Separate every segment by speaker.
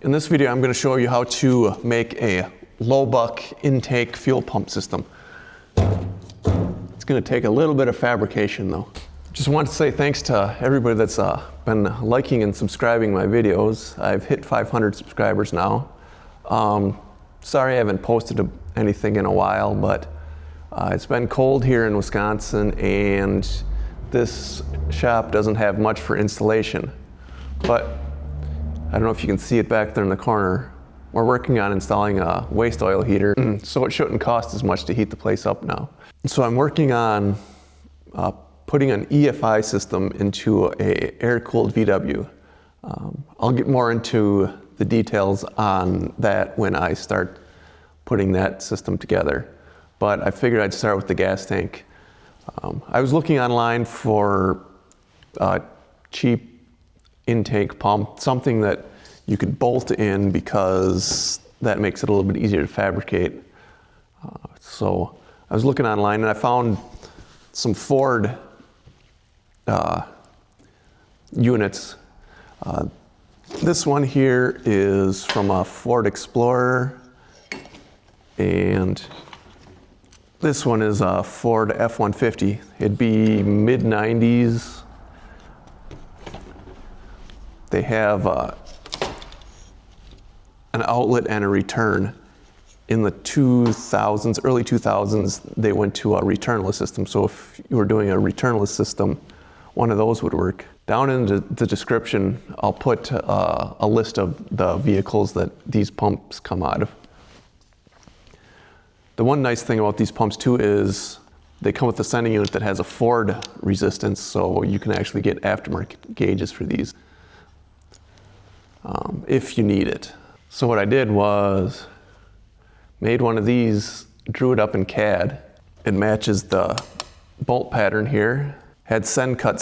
Speaker 1: In this video, I'm going to show you how to make a low buck intake fuel pump system. It's going to take a little bit of fabrication though. Just want to say thanks to everybody that's been liking and subscribing my videos. I've hit 500 subscribers now. Sorry I haven't posted anything in a while, but it's been cold here in Wisconsin and this shop doesn't have much for installation. But I don't know if you can see it back there in the corner. We're working on installing a waste oil heater, so it shouldn't cost as much to heat the place up now. So I'm working on putting an EFI system into a air-cooled VW. I'll get more into the details on that when I start putting that system together. But I figured I'd start with the gas tank. I was looking online for a cheap intake pump, something that you could bolt in because that makes it a little bit easier to fabricate. So I was looking online and I found some Ford units. This one here is from a Ford Explorer, and this one is a Ford F-150. It'd be mid-90s. They have an outlet and a return. In the 2000s, early 2000s, they went to a returnless system. So if you were doing a returnless system, one of those would work. Down in the description, I'll put a list of the vehicles that these pumps come out of. The one nice thing about these pumps too is they come with a sending unit that has a Ford resistance, so you can actually get aftermarket gauges for these if you need it. So what I did was made one of these, drew it up in CAD. It matches the bolt pattern here. Had send cut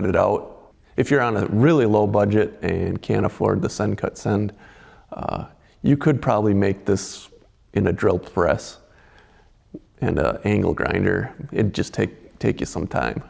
Speaker 1: it out. If you're on a really low budget and can't afford the send cut send, you could probably make this in a drill press and an angle grinder. It'd just take you some time.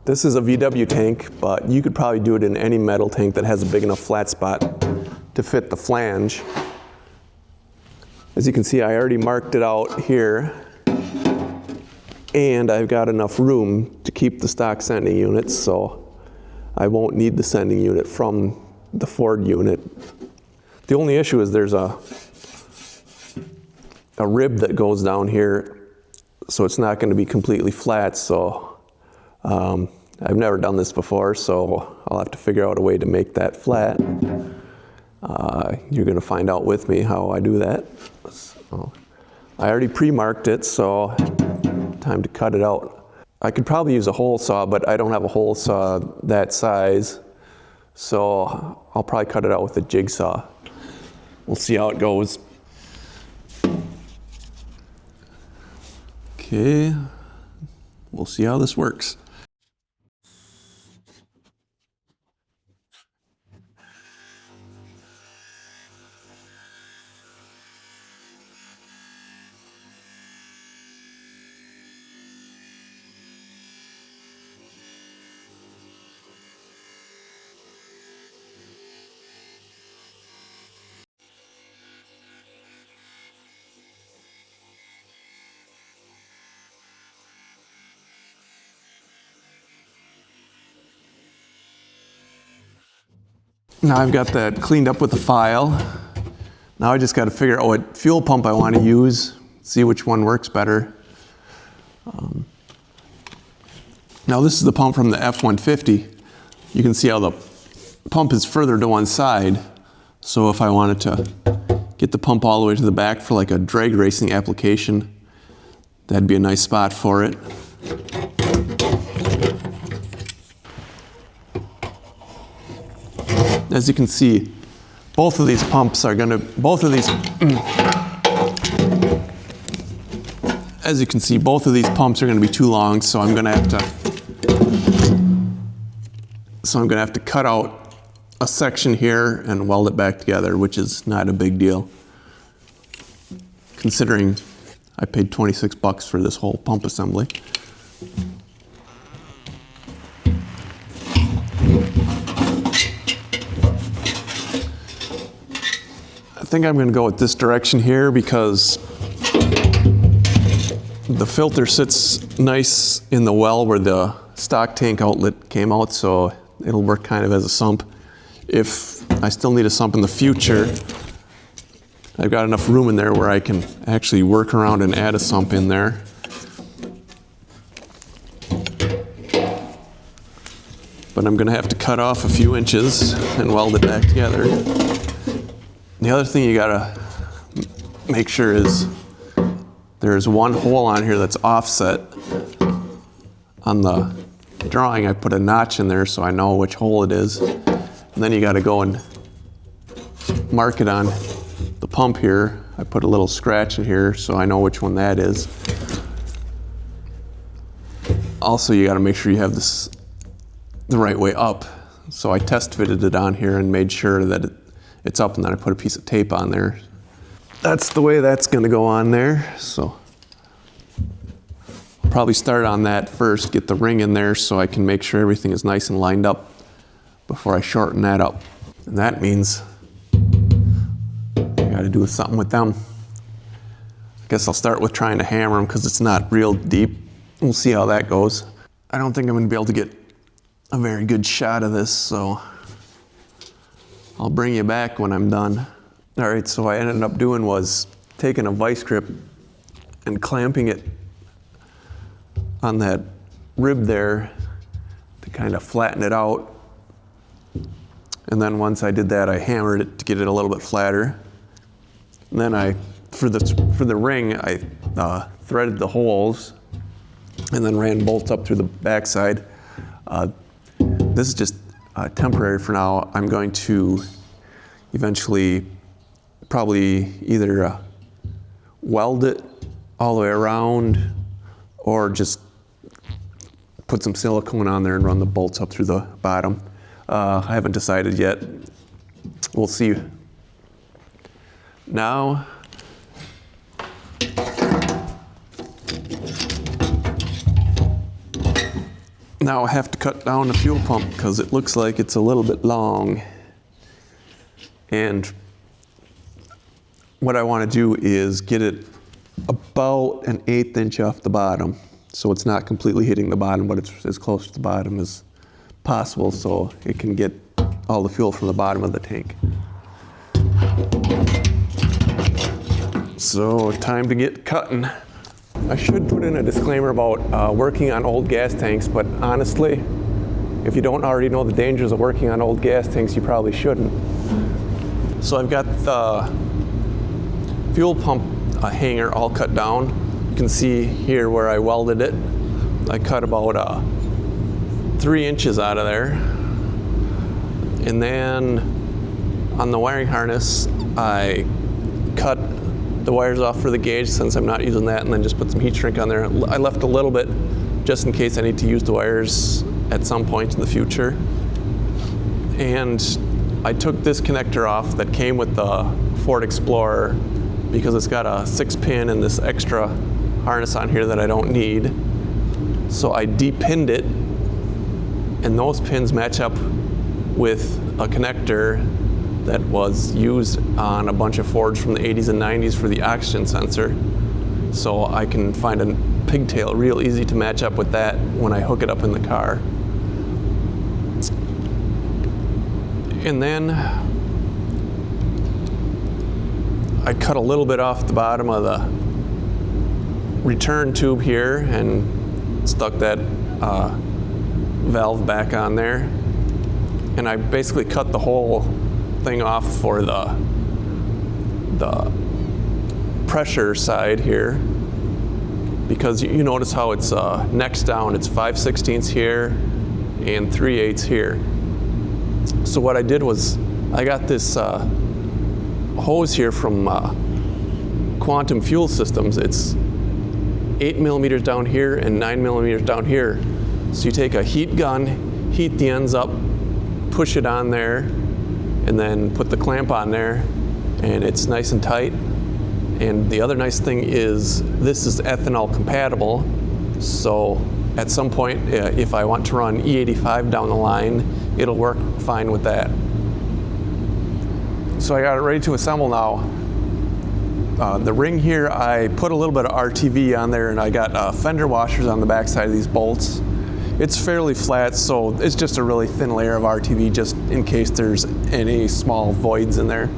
Speaker 1: This is a VW tank, but you could probably do it in any metal tank that has a big enough flat spot to fit the flange. As you can see, I already marked it out here, and I've got enough room to keep the stock sending units, so I won't need the sending unit from the Ford unit. The only issue is there's a rib that goes down here, so it's not going to be completely flat. So I've never done this before, so I'll have to figure out a way to make that flat. You're going to find out with me how I do that. So I already pre-marked it, so time to cut it out. I could probably use a hole saw, but I don't have a hole saw that size, so I'll probably cut it out with a jigsaw. We'll see how it goes. Okay, we'll see how this works. Now I've got that cleaned up with a file. Now I just got to figure out what fuel pump I want to use, see which one works better. Now this is the pump from the F-150. You can see how the pump is further to one side. So if I wanted to get the pump all the way to the back for like a drag racing application, that'd be a nice spot for it. As you can see, both of these pumps are going to, as you can see, both of these pumps are going to be too long, so I'm going to have to cut out a section here and weld it back together, which is not a big deal, considering I paid 26 bucks for this whole pump assembly. think I'm gonna go with this direction here because the filter sits nice in the well where the stock tank outlet came out, so it'll work kind of as a sump. If I still need a sump in the future, I've got enough room in there where I can actually work around and add a sump in there. But I'm gonna have to cut off a few inches and weld it back together. The other thing you gotta make sure is there's one hole on here that's offset. On the drawing, I put a notch in there so I know which hole it is. And then you gotta go and mark it on the pump here. I put a little scratch in here so I know which one that is. Also, you gotta make sure you have this the right way up. So I test fitted it on here and made sure that it's up, and then I put a piece of tape on there. That's the way that's gonna go on there. So I'll probably start on that first, get the ring in there so I can make sure everything is nice and lined up before I shorten that up. And that means I gotta do something with them. I guess I'll start with trying to hammer them because it's not real deep. We'll see how that goes. I don't think I'm gonna be able to get a very good shot of this, so I'll bring you back when I'm done. All right, so what I ended up doing was taking a vice grip and clamping it on that rib there to kind of flatten it out. And then once I did that, I hammered it to get it a little bit flatter. And then for the ring, I threaded the holes and then ran bolts up through the backside. This is just temporary for now. I'm going to eventually probably either weld it all the way around or just put some silicone on there and run the bolts up through the bottom. I haven't decided yet. We'll see. Now, I have to cut down the fuel pump because it looks like it's a little bit long. And what I want to do is get it about 1/8 inch off the bottom. So it's not completely hitting the bottom, but it's as close to the bottom as possible so it can get all the fuel from the bottom of the tank. So time to get cutting. I should put in a disclaimer about working on old gas tanks, but honestly, if you don't already know the dangers of working on old gas tanks, you probably shouldn't. So I've got the fuel pump hanger all cut down. You can see here where I welded it. I cut about 3 inches out of there. And then on the wiring harness, I cut the wires off for the gauge since I'm not using that, and then just put some heat shrink on there. I left a little bit just in case I need to use the wires at some point in the future. And I took this connector off that came with the Ford Explorer because it's got a 6-pin and this extra harness on here that I don't need. So I depinned it, and those pins match up with a connector that was used on a bunch of Fords from the 80s and 90s for the oxygen sensor. So I can find a pigtail real easy to match up with that when I hook it up in the car. And then I cut a little bit off the bottom of the return tube here and stuck that valve back on there. And I basically cut the whole thing off for the pressure side here, because you notice how it's next down. It's 5/16 here and 3/8 here. So what I did was I got this hose here from Quantum Fuel Systems. It's 8 millimeters down here and 9 millimeters down here. So you take a heat gun, heat the ends up, push it on there, and then put the clamp on there, and it's nice and tight. And the other nice thing is this is ethanol-compatible, so at some point if I want to run E85 down the line, it'll work fine with that. So I got it ready to assemble now. The ring here, I put a little bit of RTV on there, and I got fender washers on the back side of these bolts. It's fairly flat, so it's just a really thin layer of RTV just in case there's any small voids in there.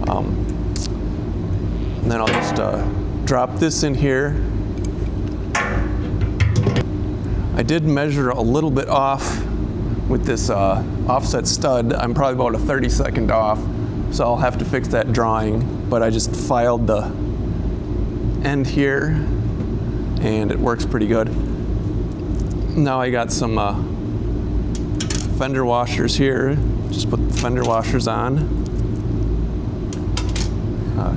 Speaker 1: And then I'll just drop this in here. I did measure a little bit off with this offset stud. I'm probably about a 32nd off, so I'll have to fix that drawing, but I just filed the end here and it works pretty good. Now I got some fender washers here. Just put the fender washers on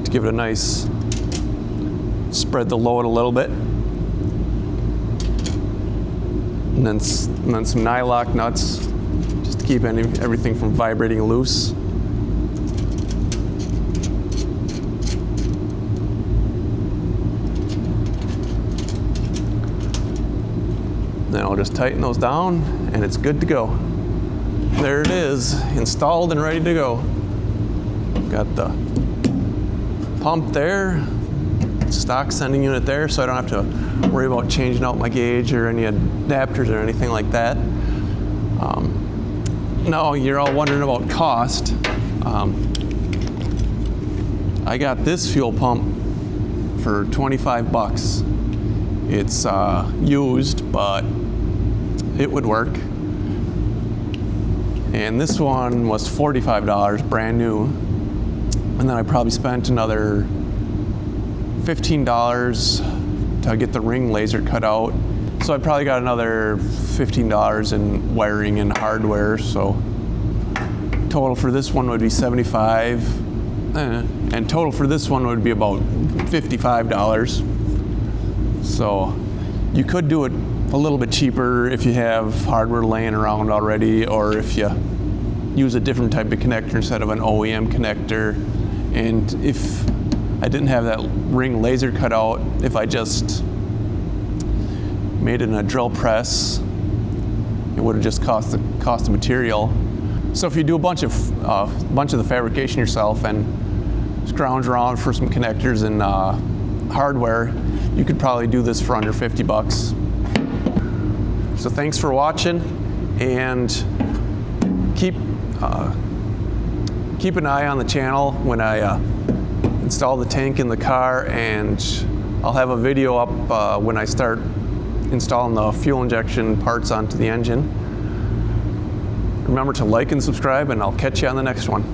Speaker 1: to give it a nice, spread the load a little bit. And then some Nylock nuts, just to keep everything from vibrating loose. Then I'll just tighten those down and it's good to go. There it is, installed and ready to go. Got the pump there, stock sending unit there, so I don't have to worry about changing out my gauge or any adapters or anything like that. Now you're all wondering about cost. I got this fuel pump for 25 bucks. It's used, but it would work. And this one was $45 brand new. And then I probably spent another $15 to get the ring laser cut out. So I probably got another $15 in wiring and hardware. So total for this one would be $75. And total for this one would be about $55. So you could do it a little bit cheaper if you have hardware laying around already, or if you use a different type of connector instead of an OEM connector. And if I didn't have that ring laser cut out, if I just made it in a drill press, it would have just cost the material. So if you do a bunch of the fabrication yourself and scrounge around for some connectors and hardware, you could probably do this for under 50 bucks. So thanks for watching, and keep an eye on the channel when I install the tank in the car, and I'll have a video up when I start installing the fuel injection parts onto the engine. Remember to like and subscribe, and I'll catch you on the next one.